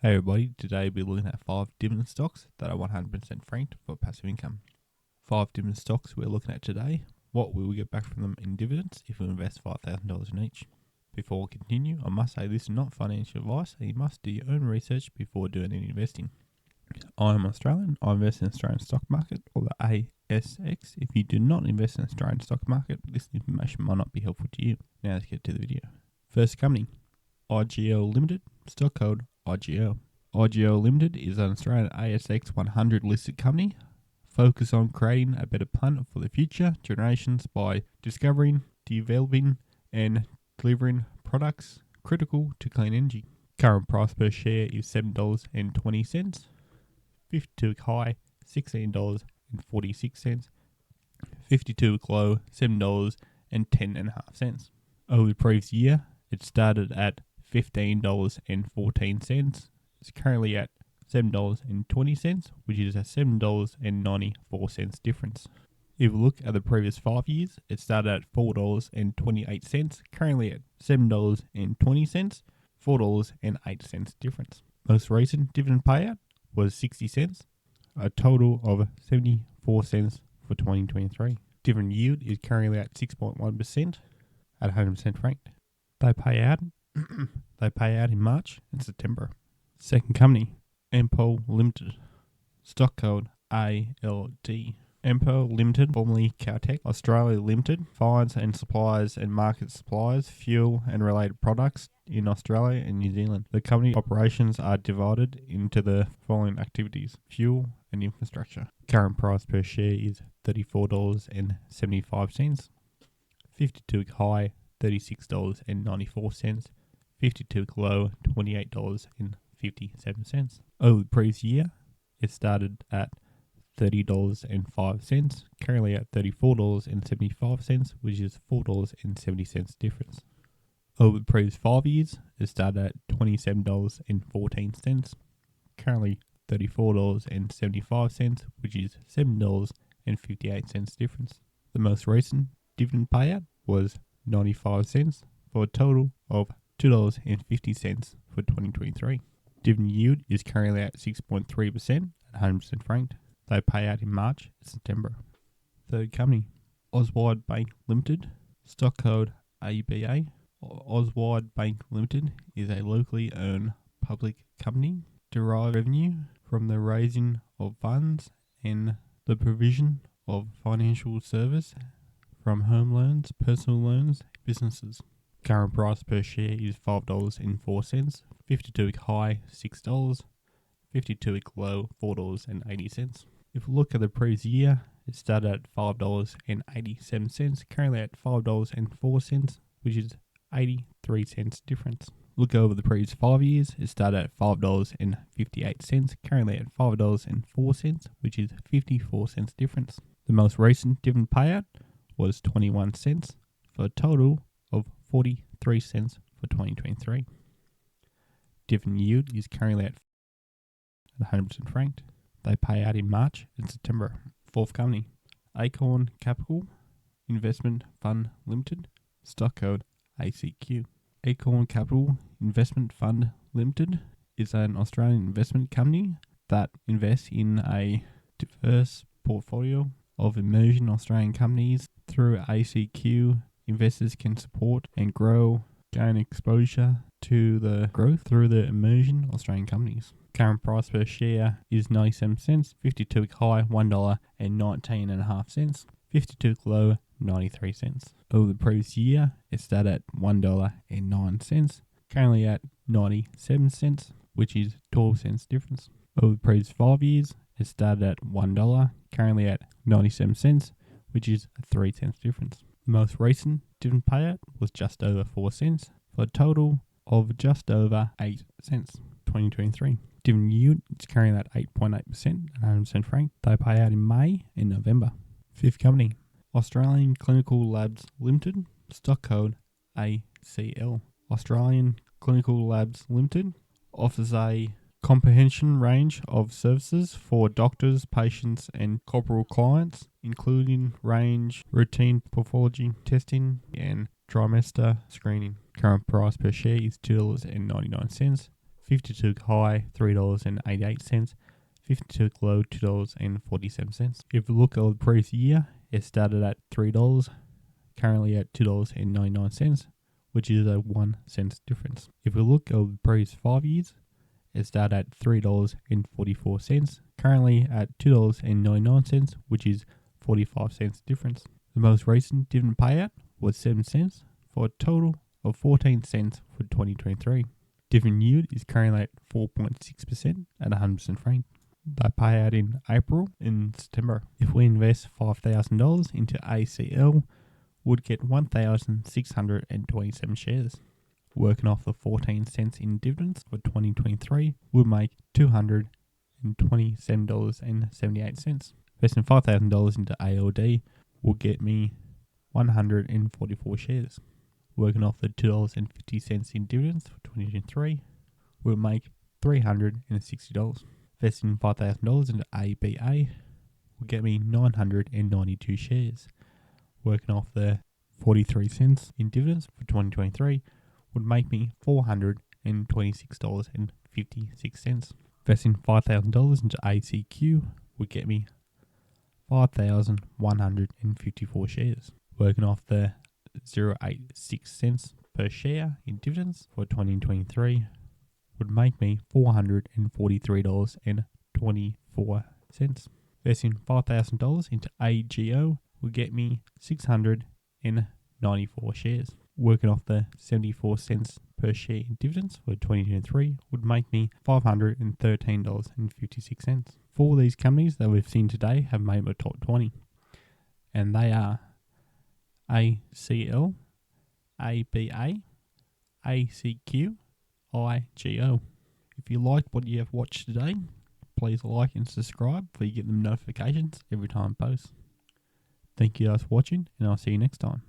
Hey everybody, today we'll be looking at 5 dividend stocks that are 100% franked for passive income. 5 dividend stocks we're looking at today. What will we get back from them in dividends if we invest $5,000 in each? Before we continue, I must say this is not financial advice and you must do your own research before doing any investing. I am Australian. I invest in the Australian stock market or the ASX. If you do not invest in the Australian stock market, this information might not be helpful to you. Now let's get to the video. First company, IGL Limited, stock code IGL. IGL Limited is an Australian ASX 100 listed company focused on creating a better planet for the future generations by discovering, developing and delivering products critical to clean energy. Current price per share is $7.20, 52-week high $16.46, 52-week low $7.10.5. Over the previous year, it started at $15.14. It's currently at $7.20, which is a $7.94 difference. If we look at the previous 5 years, it started at $4.28, currently at $7.20, $4.08 difference. Most recent dividend payout was 60 cents, a total of 74 cents for 2023. Dividend yield is currently at 6.1% at 100% franked. They pay out in March and September. Second company, Ampol Limited, stock code ALD. Ampol Limited, formerly Caltech Australia Limited, finds and supplies and markets supplies, fuel and related products in Australia and New Zealand. The company operations are divided into the following activities: fuel and infrastructure. Current price per share is $34.75, 52-week high $36.94, 52-week low $28.57. Over the previous year, it started at $30.05, currently at $34.75, which is $4.70 difference. Over the previous 5 years, it started at $27.14, currently $34.75, which is $7.58 difference. The most recent dividend payout was 95 cents for a total of $2.50 for 2023. Dividend yield is currently at 6.3% at 100% franked. They pay out in March and September. Third company, Auswide Bank Limited, stock code ABA. Auswide Bank Limited is a locally owned public company, derive revenue from the raising of funds and the provision of financial service from home loans, personal loans, businesses. Current price per share is $5.04, 52-week high $6, 52-week low $4.80. If we look at the previous year, it started at $5.87, currently at $5.04, which is 83 cents difference. Look over the previous 5 years, it started at $5.58, currently at $5.04, which is 54 cents difference. The most recent dividend payout was 21 cents for a total of 43 cents for 2023. Dividend yield is currently at 100% franked. They pay out in March and September. Fourth company, Acorn Capital Investment Fund Limited, stock code ACQ. Acorn Capital Investment Fund Limited is an Australian investment company that invests in a diverse portfolio of emerging Australian companies. Through ACQ, investors can support and gain exposure to the growth through the emerging Australian companies. Current price per share is 97 cents, 52-week high $1.19.5, 52-week low 93 cents. Over the previous year, it started at $1.09, currently at 97 cents, which is 12 cents difference. Over the previous 5 years, it started at $1, currently at 97 cents, which is a 3 cents difference. The most recent dividend payout was just over 4 cents for a total of just over 8 cents, 2023. Dividend yield is currently at 8.8% at 100% franked. They pay out in May and November. Fifth company, Australian Clinical Labs Limited, stock code ACL. Australian Clinical Labs Limited offers a comprehensive range of services for doctors, patients and corporate clients, including routine pathology testing and trimester screening. Current price per share is $2.99, 52 high, $3.88. 52 low, $2.47. If we look at the previous year, it started at $3, currently at $2.99, which is a 1 cent difference. If we look at the previous 5 years, it started at $3.44, currently at $2.99, which is 45 cents difference. The most recent dividend payout was 7 cents for a total of 14 cents for 2023. Dividend yield is currently at 4.6% at 100% franked. They pay out in April and September. If we invest $5,000 into ACL, would get 1,627 shares. Working off the 14 cents in dividends for 2023 would make $227.78. Investing $5,000 into ALD will get me 144 shares. Working off the $2.50 in dividends for 2023 will make $360. Investing $5,000 into ABA will get me 992 shares. Working off the 43 cents in dividends for 2023 would make me $426.56. Investing $5,000 into ACQ would get me 5,154 shares. Working off the 0.86 cents per share in dividends for 2023 would make me $443.24. Investing $5,000 into AGO would get me 694 shares. Working off the 74 cents per share in dividends for 2023 would make me $513.56. 4 of these companies that we've seen today have made my top 20, and they are ACL, ABA, ACQ, IGO. If you liked what you have watched today, please like and subscribe so you get the notifications every time I post. Thank you guys for watching, and I'll see you next time.